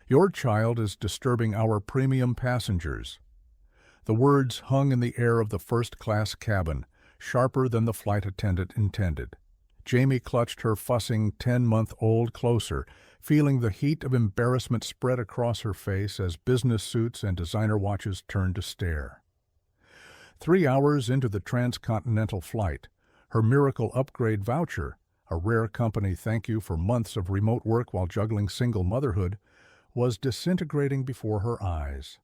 Your child is disturbing our premium passengers. The words hung in the air of the first-class cabin, sharper than the flight attendant intended. Jamie clutched her fussing 10-month-old closer, feeling the heat of embarrassment spread across her face as business suits and designer watches turned to stare. 3 hours into the transcontinental flight, her miracle upgrade voucher, a rare company thank you for months of remote work while juggling single motherhood, was disintegrating before her eyes.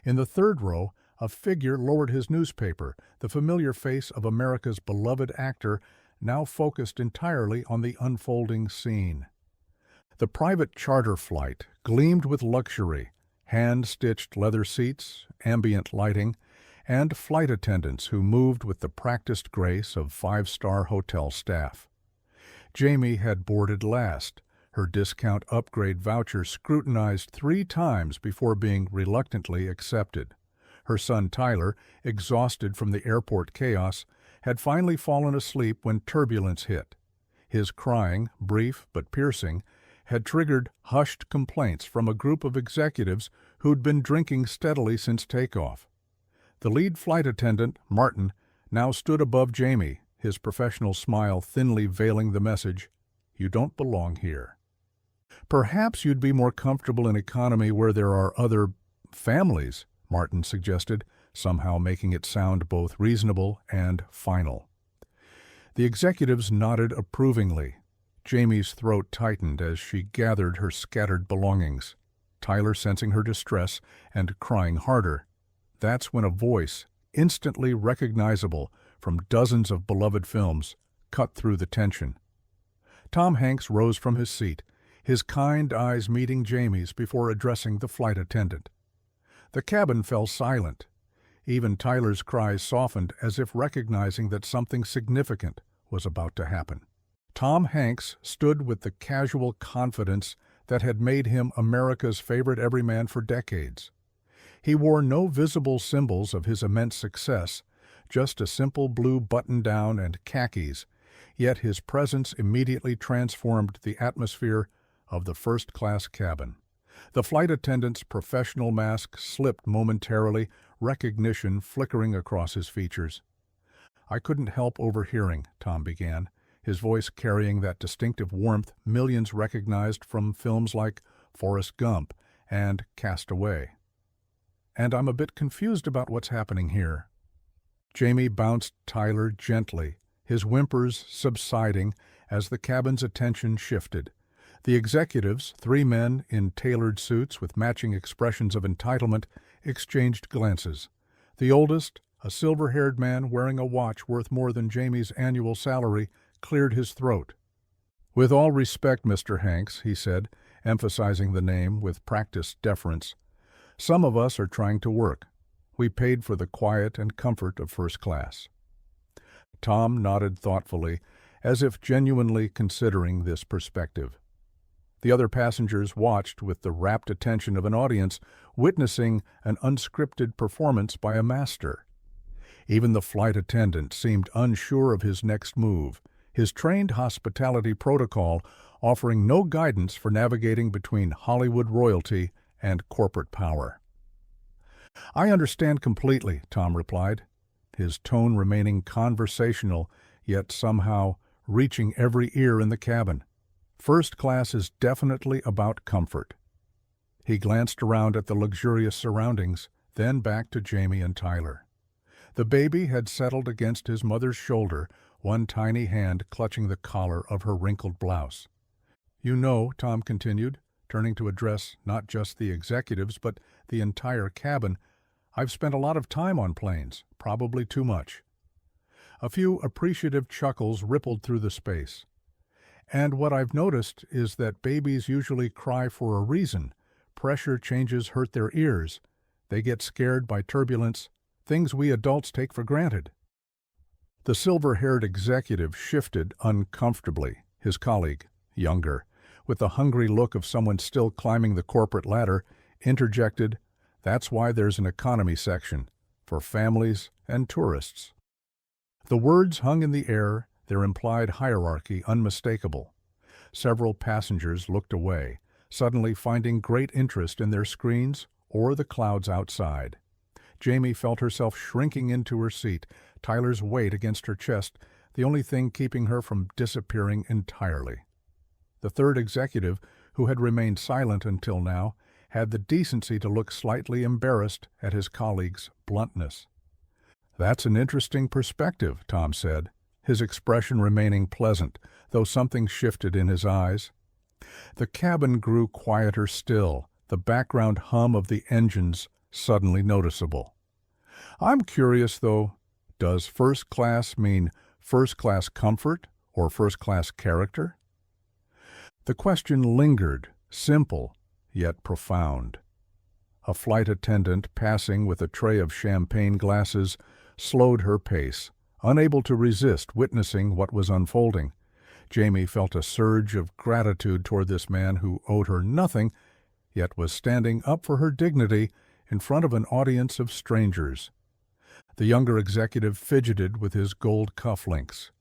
In the third row, a figure lowered his newspaper, the familiar face of America's beloved actor, now focused entirely on the unfolding scene. The private charter flight gleamed with luxury, hand-stitched leather seats, ambient lighting, and flight attendants who moved with the practiced grace of five-star hotel staff. Jamie had boarded last, her discount upgrade voucher scrutinized 3 times before being reluctantly accepted. Her son Tyler, exhausted from the airport chaos, had finally fallen asleep when turbulence hit. His crying, brief but piercing, had triggered hushed complaints from a group of executives who'd been drinking steadily since takeoff. The lead flight attendant, Martin, now stood above Jamie, his professional smile thinly veiling the message, "You don't belong here." "Perhaps you'd be more comfortable in economy where there are other families," Martin suggested, somehow making it sound both reasonable and final. The executives nodded approvingly. Jamie's throat tightened as she gathered her scattered belongings, Tyler sensing her distress and crying harder. That's when a voice, instantly recognizable from dozens of beloved films, cut through the tension. Tom Hanks rose from his seat, his kind eyes meeting Jamie's before addressing the flight attendant. The cabin fell silent. Even Tyler's cries softened as if recognizing that something significant was about to happen. Tom Hanks stood with the casual confidence that had made him America's favorite everyman for decades. He wore no visible symbols of his immense success, just a simple blue button-down and khakis, yet his presence immediately transformed the atmosphere of the first-class cabin. The flight attendant's professional mask slipped momentarily, recognition flickering across his features. "I couldn't help overhearing," Tom began, his voice carrying that distinctive warmth millions recognized from films like Forrest Gump and Cast Away. "And I'm a bit confused about what's happening here." Jamie bounced Tyler gently, his whimpers subsiding as the cabin's attention shifted. The executives, 3 men in tailored suits with matching expressions of entitlement, exchanged glances. The oldest, a silver-haired man wearing a watch worth more than Jamie's annual salary, cleared his throat. "With all respect, Mr. Hanks," he said, emphasizing the name with practiced deference, "some of us are trying to work. We paid for the quiet and comfort of first class." Tom nodded thoughtfully, as if genuinely considering this perspective. The other passengers watched with the rapt attention of an audience witnessing an unscripted performance by a master. Even the flight attendant seemed unsure of his next move, his trained hospitality protocol offering no guidance for navigating between Hollywood royalty and corporate power. "I understand completely," Tom replied, his tone remaining conversational, yet somehow reaching every ear in the cabin. "First class is definitely about comfort." He glanced around at the luxurious surroundings, then back to Jamie and Tyler. The baby had settled against his mother's shoulder, one tiny hand clutching the collar of her wrinkled blouse. "You know," Tom continued, turning to address not just the executives but the entire cabin, "I've spent a lot of time on planes, probably too much." A few appreciative chuckles rippled through the space. "And what I've noticed is that babies usually cry for a reason. Pressure changes hurt their ears. They get scared by turbulence, things we adults take for granted." The silver-haired executive shifted uncomfortably. His colleague, younger, with the hungry look of someone still climbing the corporate ladder, interjected, "That's why there's an economy section, for families and tourists." The words hung in the air, their implied hierarchy unmistakable. Several passengers looked away, suddenly finding great interest in their screens or the clouds outside. Jamie felt herself shrinking into her seat, Tyler's weight against her chest, the only thing keeping her from disappearing entirely. The third executive, who had remained silent until now, had the decency to look slightly embarrassed at his colleague's bluntness. "That's an interesting perspective," Tom said, his expression remaining pleasant, though something shifted in his eyes. The cabin grew quieter still, the background hum of the engines suddenly noticeable. "I'm curious, though, does first class mean first-class comfort or first-class character?" The question lingered, simple, yet profound. A flight attendant passing with a tray of champagne glasses slowed her pace, unable to resist witnessing what was unfolding. Jamie felt a surge of gratitude toward this man who owed her nothing, yet was standing up for her dignity in front of an audience of strangers. The younger executive fidgeted with his gold cufflinks.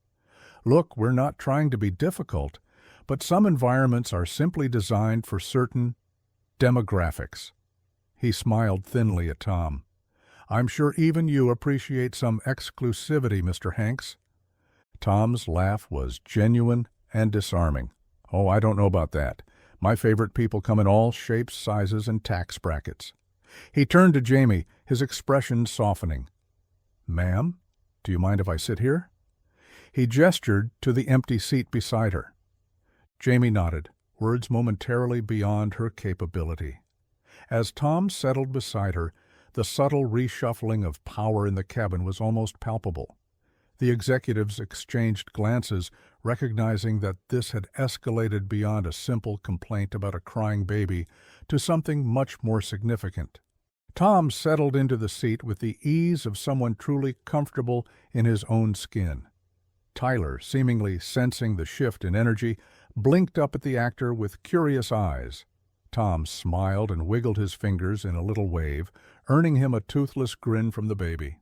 "Look, we're not trying to be difficult, but some environments are simply designed for certain demographics." He smiled thinly at Tom. "I'm sure even you appreciate some exclusivity, Mr. Hanks." Tom's laugh was genuine and disarming. "Oh, I don't know about that. My favorite people come in all shapes, sizes, and tax brackets." He turned to Jamie, his expression softening. "Ma'am, do you mind if I sit here?" He gestured to the empty seat beside her. Jamie nodded, words momentarily beyond her capability. As Tom settled beside her, the subtle reshuffling of power in the cabin was almost palpable. The executives exchanged glances, recognizing that this had escalated beyond a simple complaint about a crying baby to something much more significant. Tom settled into the seat with the ease of someone truly comfortable in his own skin. Tyler, seemingly sensing the shift in energy, blinked up at the actor with curious eyes. Tom smiled and wiggled his fingers in a little wave, earning him a toothless grin from the baby.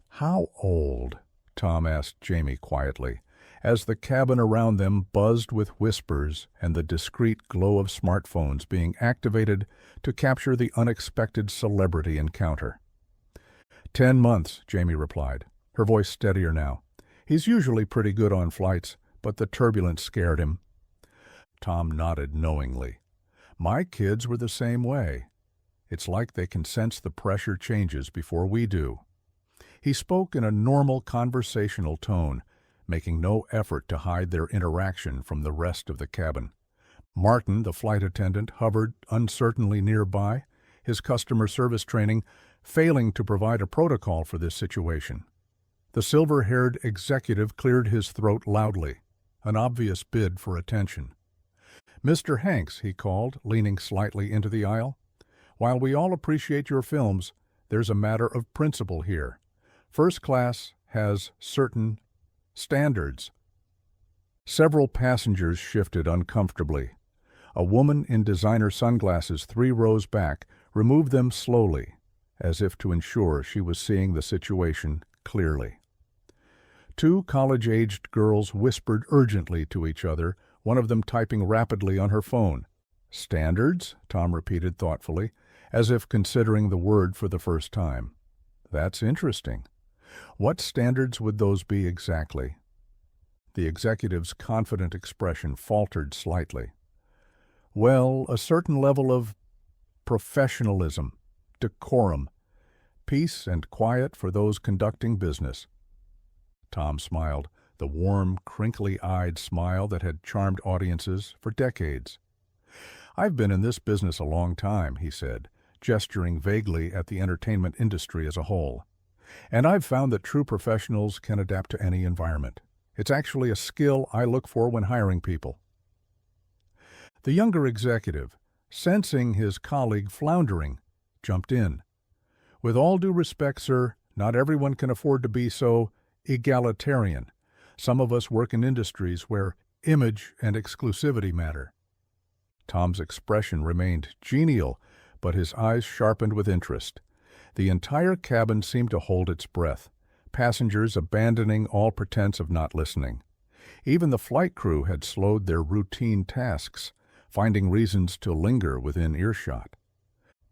"How old?" Tom asked Jamie quietly, as the cabin around them buzzed with whispers and the discreet glow of smartphones being activated to capture the unexpected celebrity encounter. 10 months, Jamie replied, her voice steadier now. "He's usually pretty good on flights, but the turbulence scared him." Tom nodded knowingly. "My kids were the same way. It's like they can sense the pressure changes before we do." He spoke in a normal conversational tone, making no effort to hide their interaction from the rest of the cabin. Martin, the flight attendant, hovered uncertainly nearby, his customer service training failing to provide a protocol for this situation. The silver-haired executive cleared his throat loudly, an obvious bid for attention. "Mr. Hanks," he called, leaning slightly into the aisle, "while we all appreciate your films, there's a matter of principle here. First class has certain standards." Several passengers shifted uncomfortably. A woman in designer sunglasses 3 rows back removed them slowly, as if to ensure she was seeing the situation clearly. 2 college-aged girls whispered urgently to each other, one of them typing rapidly on her phone. "Standards?" Tom repeated thoughtfully, as if considering the word for the first time. "That's interesting. What standards would those be exactly?" The executive's confident expression faltered slightly. "Well, a certain level of professionalism, decorum, peace and quiet for those conducting business." Tom smiled, the warm, crinkly-eyed smile that had charmed audiences for decades. "I've been in this business a long time," he said, gesturing vaguely at the entertainment industry as a whole. "And I've found that true professionals can adapt to any environment. It's actually a skill I look for when hiring people." The younger executive, sensing his colleague floundering, jumped in. "With all due respect, sir, not everyone can afford to be so egalitarian. Some of us work in industries where image and exclusivity matter." Tom's expression remained genial, but his eyes sharpened with interest. The entire cabin seemed to hold its breath, passengers abandoning all pretense of not listening. Even the flight crew had slowed their routine tasks, finding reasons to linger within earshot.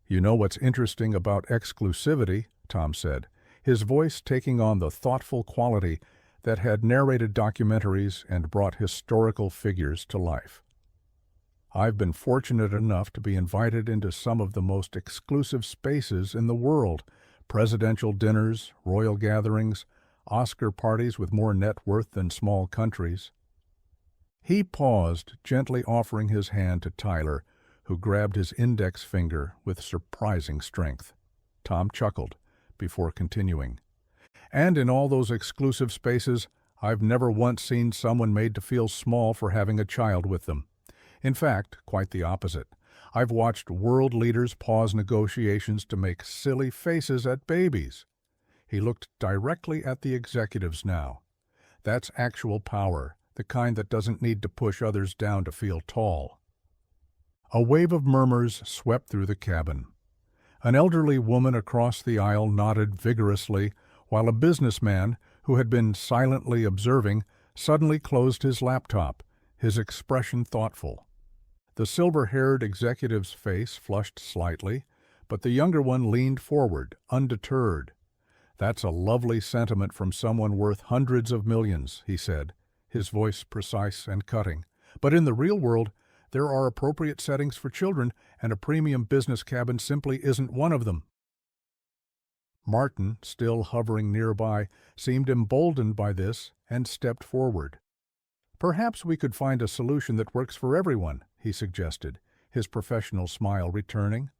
"You know what's interesting about exclusivity," Tom said, his voice taking on the thoughtful quality that had narrated documentaries and brought historical figures to life. "I've been fortunate enough to be invited into some of the most exclusive spaces in the world: presidential dinners, royal gatherings, Oscar parties with more net worth than small countries." He paused, gently offering his hand to Tyler, who grabbed his index finger with surprising strength. Tom chuckled, before continuing. "And in all those exclusive spaces, I've never once seen someone made to feel small for having a child with them. In fact, quite the opposite. I've watched world leaders pause negotiations to make silly faces at babies." He looked directly at the executives now. "That's actual power, the kind that doesn't need to push others down to feel tall." A wave of murmurs swept through the cabin. An elderly woman across the aisle nodded vigorously, while a businessman, who had been silently observing, suddenly closed his laptop, his expression thoughtful. The silver-haired executive's face flushed slightly, but the younger one leaned forward, undeterred. "That's a lovely sentiment from someone worth hundreds of millions," he said, his voice precise and cutting. "But in the real world, there are appropriate settings for children, and a premium business cabin simply isn't one of them." Martin, still hovering nearby, seemed emboldened by this and stepped forward. "Perhaps we could find a solution that works for everyone," he suggested, his professional smile returning.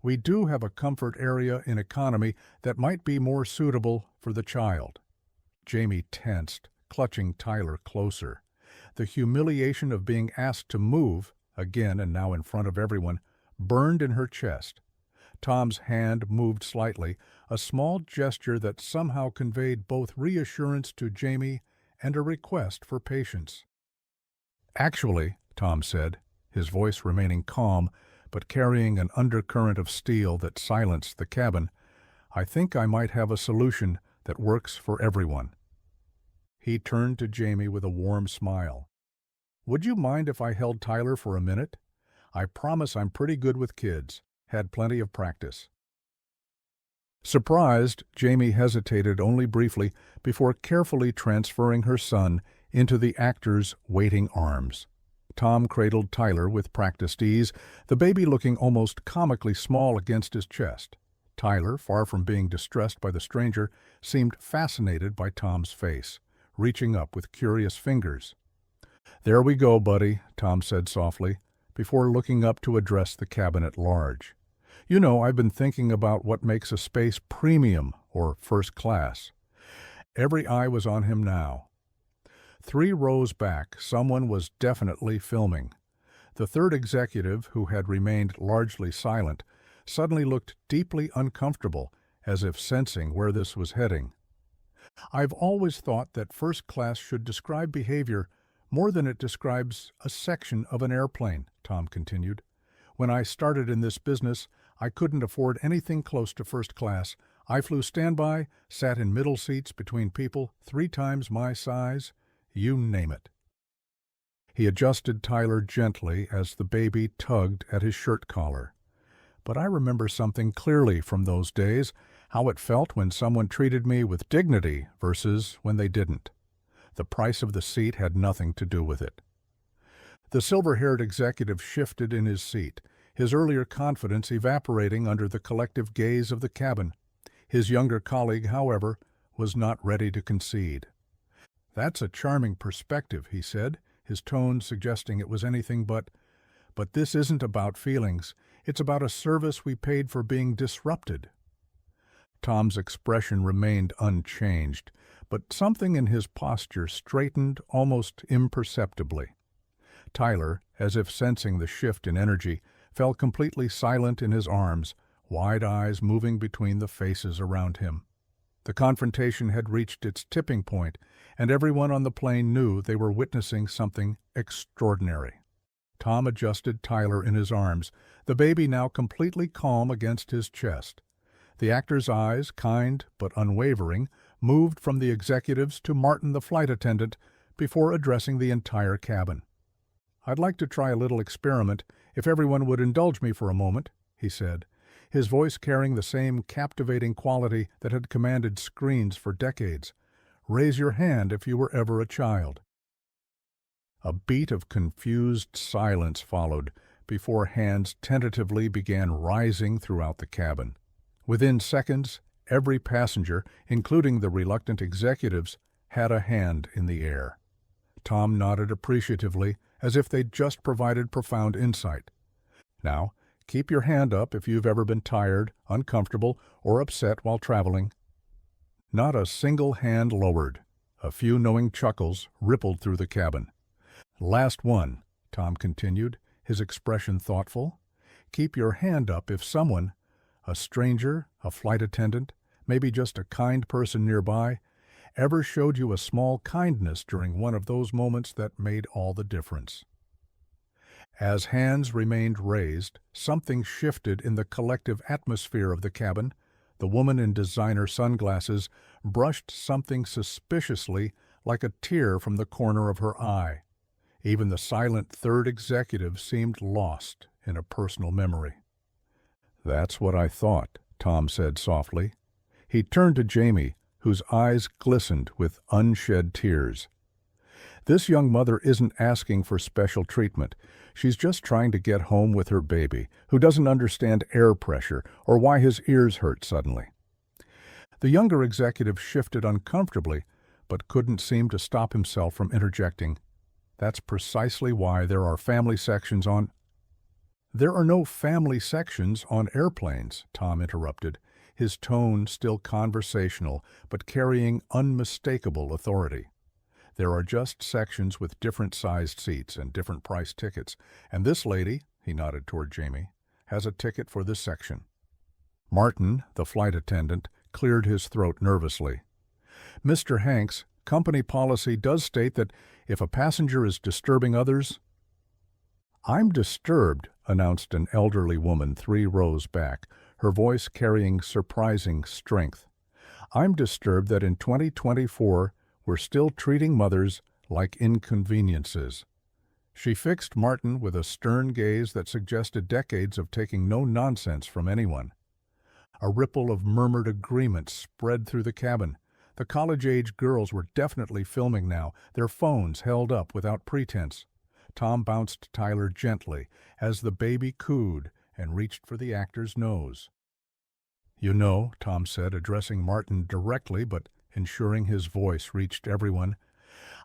"We do have a comfort area in economy that might be more suitable for the child." Jamie tensed, clutching Tyler closer. The humiliation of being asked to move, again and now in front of everyone, burned in her chest. Tom's hand moved slightly, a small gesture that somehow conveyed both reassurance to Jamie and a request for patience. "Actually," Tom said, his voice remaining calm, but carrying an undercurrent of steel that silenced the cabin, "I think I might have a solution that works for everyone." He turned to Jamie with a warm smile. "Would you mind if I held Tyler for a minute? I promise I'm pretty good with kids. Had plenty of practice." Surprised, Jamie hesitated only briefly before carefully transferring her son into the actor's waiting arms. Tom cradled Tyler with practiced ease, the baby looking almost comically small against his chest. Tyler, far from being distressed by the stranger, seemed fascinated by Tom's face, reaching up with curious fingers. "There we go, buddy," Tom said softly, before looking up to address the cabin at large. "You know, I've been thinking about what makes a space premium or first class." Every eye was on him now. 3 rows back, someone was definitely filming. The third executive, who had remained largely silent, suddenly looked deeply uncomfortable, as if sensing where this was heading. "I've always thought that first class should describe behavior more than it describes a section of an airplane," Tom continued. "When I started in this business, I couldn't afford anything close to first class. I flew standby, sat in middle seats between people 3 times my size, you name it." He adjusted Tyler gently as the baby tugged at his shirt collar. "But I remember something clearly from those days, how it felt when someone treated me with dignity versus when they didn't. The price of the seat had nothing to do with it." The silver-haired executive shifted in his seat, his earlier confidence evaporating under the collective gaze of the cabin. His younger colleague, however, was not ready to concede. "That's a charming perspective," he said, his tone suggesting it was anything but this isn't about feelings. It's about a service we paid for being disrupted." Tom's expression remained unchanged, but something in his posture straightened almost imperceptibly. Tyler, as if sensing the shift in energy, fell completely silent in his arms, wide eyes moving between the faces around him. The confrontation had reached its tipping point, and everyone on the plane knew they were witnessing something extraordinary. Tom adjusted Tyler in his arms, the baby now completely calm against his chest. The actor's eyes, kind but unwavering, moved from the executives to Martin the flight attendant before addressing the entire cabin. "I'd like to try a little experiment, if everyone would indulge me for a moment," he said, his voice carrying the same captivating quality that had commanded screens for decades. "Raise your hand if you were ever a child." A beat of confused silence followed, before hands tentatively began rising throughout the cabin. Within seconds, every passenger, including the reluctant executives, had a hand in the air. Tom nodded appreciatively, as if they'd just provided profound insight. "Now, keep your hand up if you've ever been tired, uncomfortable, or upset while traveling." Not a single hand lowered. A few knowing chuckles rippled through the cabin. "Last one," Tom continued, his expression thoughtful. "Keep your hand up if someone, a stranger, a flight attendant, maybe just a kind person nearby, ever showed you a small kindness during one of those moments that made all the difference." As hands remained raised, something shifted in the collective atmosphere of the cabin. The woman in designer sunglasses brushed something suspiciously like a tear from the corner of her eye. Even the silent third executive seemed lost in a personal memory. "That's what I thought," Tom said softly. He turned to Jamie, whose eyes glistened with unshed tears. "This young mother isn't asking for special treatment. She's just trying to get home with her baby, who doesn't understand air pressure or why his ears hurt suddenly." The younger executive shifted uncomfortably, but couldn't seem to stop himself from interjecting. "That's precisely why there are family sections on—" "There are no family sections on airplanes," Tom interrupted, his tone still conversational but carrying unmistakable authority. "There are just sections with different-sized seats and different-priced tickets, and this lady," he nodded toward Jamie, "has a ticket for this section." Martin, the flight attendant, cleared his throat nervously. "Mr. Hanks, company policy does state that if a passenger is disturbing others—" "I'm disturbed," announced an elderly woman 3 rows back, her voice carrying surprising strength. "I'm disturbed that in 2024 we're still treating mothers like inconveniences." She fixed Martin with a stern gaze that suggested decades of taking no nonsense from anyone. A ripple of murmured agreement spread through the cabin. The college-age girls were definitely filming now, their phones held up without pretense. Tom bounced Tyler gently as the baby cooed and reached for the actor's nose. "You know," Tom said, addressing Martin directly but ensuring his voice reached everyone,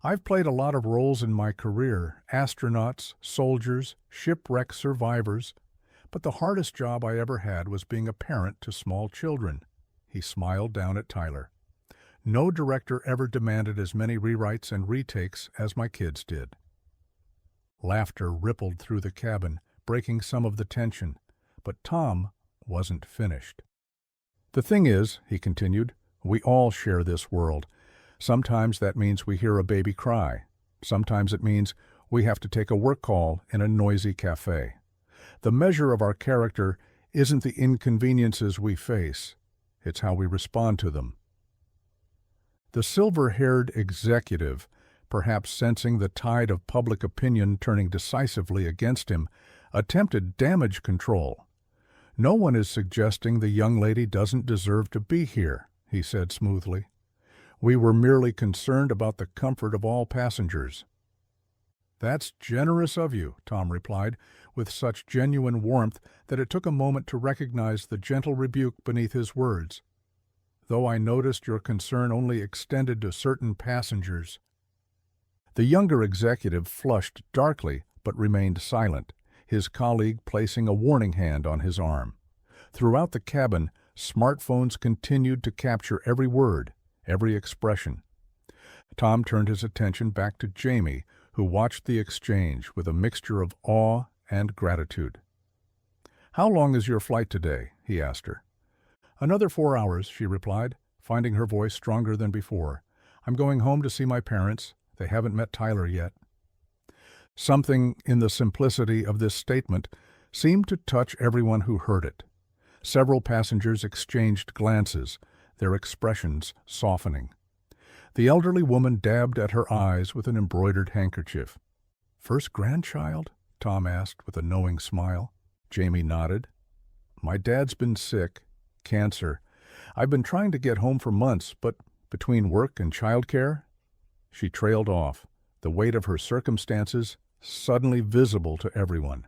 "I've played a lot of roles in my career, astronauts, soldiers, shipwreck survivors, but the hardest job I ever had was being a parent to small children." He smiled down at Tyler. "No director ever demanded as many rewrites and retakes as my kids did." Laughter rippled through the cabin, breaking some of the tension, but Tom wasn't finished. "The thing is," he continued, "we all share this world. Sometimes that means we hear a baby cry. Sometimes it means we have to take a work call in a noisy cafe. The measure of our character isn't the inconveniences we face, it's how we respond to them." The silver-haired executive, perhaps sensing the tide of public opinion turning decisively against him, attempted damage control. "No one is suggesting the young lady doesn't deserve to be here," he said smoothly. "We were merely concerned about the comfort of all passengers." "That's generous of you," Tom replied, with such genuine warmth that it took a moment to recognize the gentle rebuke beneath his words. "Though I noticed your concern only extended to certain passengers." The younger executive flushed darkly but remained silent, his colleague placing a warning hand on his arm. Throughout the cabin, smartphones continued to capture every word, every expression. Tom turned his attention back to Jamie, who watched the exchange with a mixture of awe and gratitude. "How long is your flight today?" he asked her. "Another 4 hours," she replied, finding her voice stronger than before. "I'm going home to see my parents. They haven't met Tyler yet." Something in the simplicity of this statement seemed to touch everyone who heard it. Several passengers exchanged glances, their expressions softening. The elderly woman dabbed at her eyes with an embroidered handkerchief. "First grandchild?" Tom asked with a knowing smile. Jamie nodded. "My dad's been sick. Cancer. I've been trying to get home for months, but between work and childcare—" She trailed off, the weight of her circumstances suddenly visible to everyone.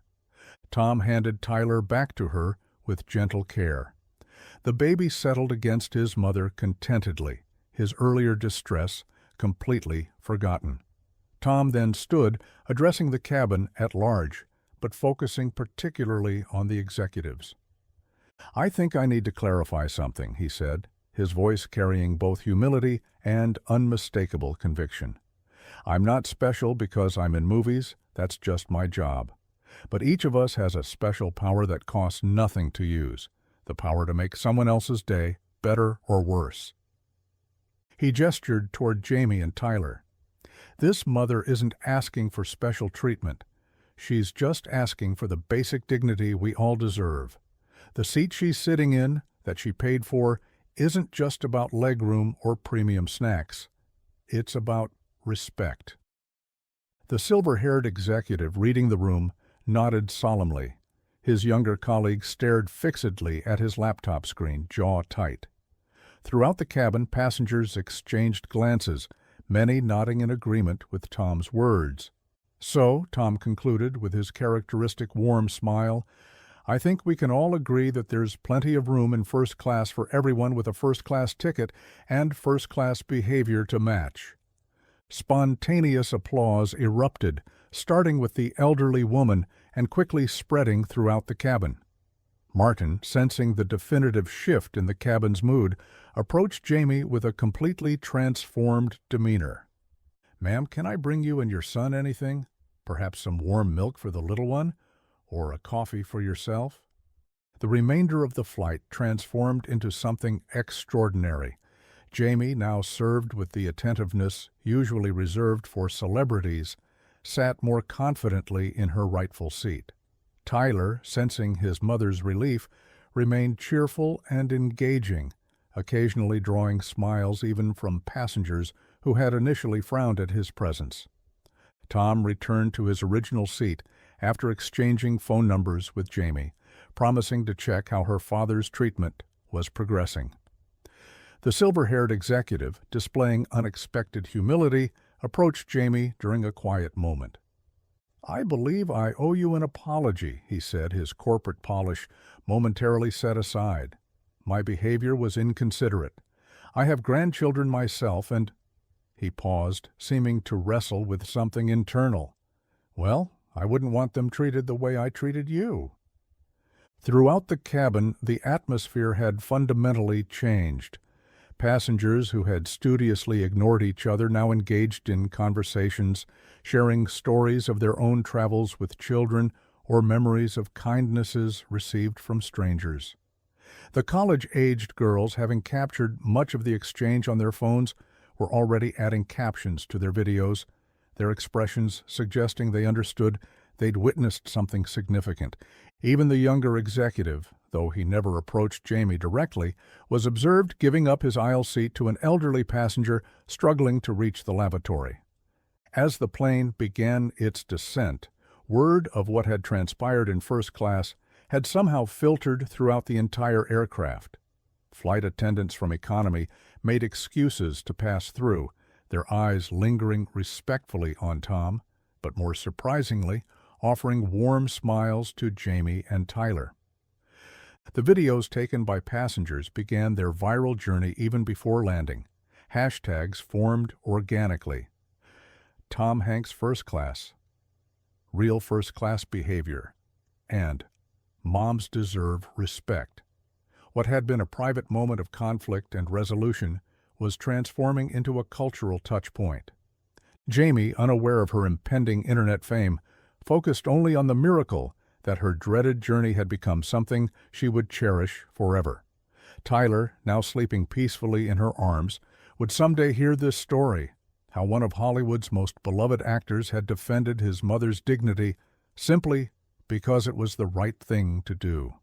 Tom handed Tyler back to her with gentle care. The baby settled against his mother contentedly, his earlier distress completely forgotten. Tom then stood, addressing the cabin at large, but focusing particularly on the executives. "I think I need to clarify something," he said, his voice carrying both humility and unmistakable conviction. "I'm not special because I'm in movies, that's just my job. But each of us has a special power that costs nothing to use, the power to make someone else's day better or worse." He gestured toward Jamie and Tyler. "This mother isn't asking for special treatment. She's just asking for the basic dignity we all deserve. The seat she's sitting in, that she paid for, isn't just about legroom or premium snacks. It's about respect." The silver-haired executive reading the room nodded solemnly. His younger colleague stared fixedly at his laptop screen, jaw tight. Throughout the cabin, passengers exchanged glances, many nodding in agreement with Tom's words. "So," Tom concluded with his characteristic warm smile, "I think we can all agree that there's plenty of room in first class for everyone with a first-class ticket and first-class behavior to match." Spontaneous applause erupted, starting with the elderly woman and quickly spreading throughout the cabin. Martin, sensing the definitive shift in the cabin's mood, approached Jamie with a completely transformed demeanor. "Ma'am, can I bring you and your son anything? Perhaps some warm milk for the little one? Or a coffee for yourself?" The remainder of the flight transformed into something extraordinary. Jamie, now served with the attentiveness usually reserved for celebrities, sat more confidently in her rightful seat. Tyler, sensing his mother's relief, remained cheerful and engaging, occasionally drawing smiles even from passengers who had initially frowned at his presence. Tom returned to his original seat after exchanging phone numbers with Jamie, promising to check how her father's treatment was progressing. The silver-haired executive, displaying unexpected humility, approached Jamie during a quiet moment. "I believe I owe you an apology," he said, his corporate polish momentarily set aside. "My behavior was inconsiderate. I have grandchildren myself and—" He paused, seeming to wrestle with something internal. "Well, I wouldn't want them treated the way I treated you." Throughout the cabin, the atmosphere had fundamentally changed. Passengers who had studiously ignored each other now engaged in conversations, sharing stories of their own travels with children or memories of kindnesses received from strangers. The college-aged girls, having captured much of the exchange on their phones, were already adding captions to their videos, their expressions suggesting they understood they'd witnessed something significant. Even the younger executive, though he never approached Jamie directly, was observed giving up his aisle seat to an elderly passenger struggling to reach the lavatory. As the plane began its descent, word of what had transpired in first class had somehow filtered throughout the entire aircraft. Flight attendants from economy made excuses to pass through, their eyes lingering respectfully on Tom, but more surprisingly, offering warm smiles to Jamie and Tyler. The videos taken by passengers began their viral journey even before landing. Hashtags formed organically. Tom Hanks First Class, Real First Class Behavior, and Moms Deserve Respect. What had been a private moment of conflict and resolution was transforming into a cultural touchpoint. Jamie, unaware of her impending internet fame, focused only on the miracle that her dreaded journey had become something she would cherish forever. Tyler, now sleeping peacefully in her arms, would someday hear this story, how one of Hollywood's most beloved actors had defended his mother's dignity simply because it was the right thing to do.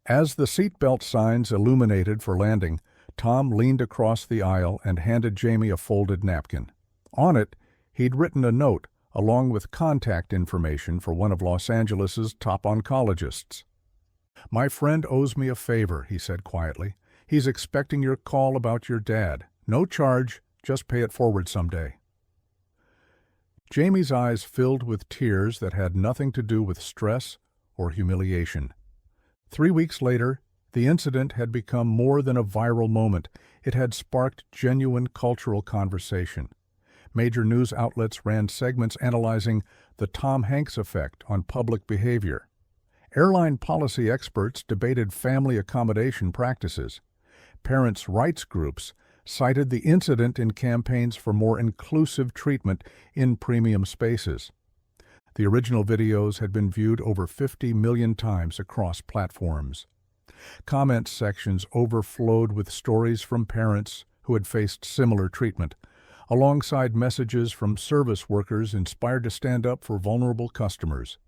As the seatbelt signs illuminated for landing, Tom leaned across the aisle and handed Jamie a folded napkin. On it, he'd written a note, along with contact information for one of Los Angeles's top oncologists. "My friend owes me a favor," he said quietly. "He's expecting your call about your dad. No charge, just pay it forward someday." Jamie's eyes filled with tears that had nothing to do with stress or humiliation. 3 weeks later, the incident had become more than a viral moment. It had sparked genuine cultural conversation. Major news outlets ran segments analyzing the Tom Hanks effect on public behavior. Airline policy experts debated family accommodation practices. Parents' rights groups cited the incident in campaigns for more inclusive treatment in premium spaces. The original videos had been viewed over 50 million times across platforms. Comment sections overflowed with stories from parents who had faced similar treatment, alongside messages from service workers inspired to stand up for vulnerable customers.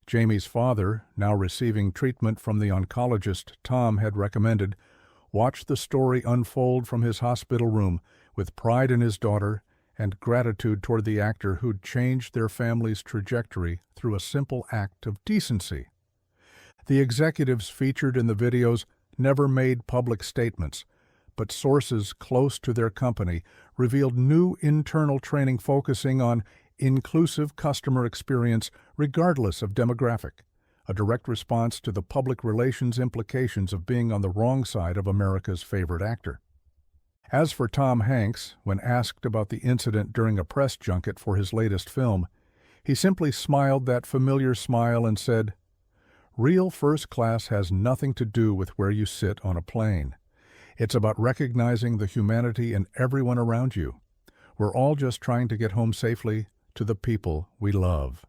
Jamie's father, now receiving treatment from the oncologist Tom had recommended, watched the story unfold from his hospital room with pride in his daughter and gratitude toward the actor who'd changed their family's trajectory through a simple act of decency. The executives featured in the videos never made public statements, but sources close to their company revealed new internal training focusing on inclusive customer experience regardless of demographic, a direct response to the public relations implications of being on the wrong side of America's favorite actor. As for Tom Hanks, when asked about the incident during a press junket for his latest film, he simply smiled that familiar smile and said, "Real first class has nothing to do with where you sit on a plane. It's about recognizing the humanity in everyone around you. We're all just trying to get home safely to the people we love."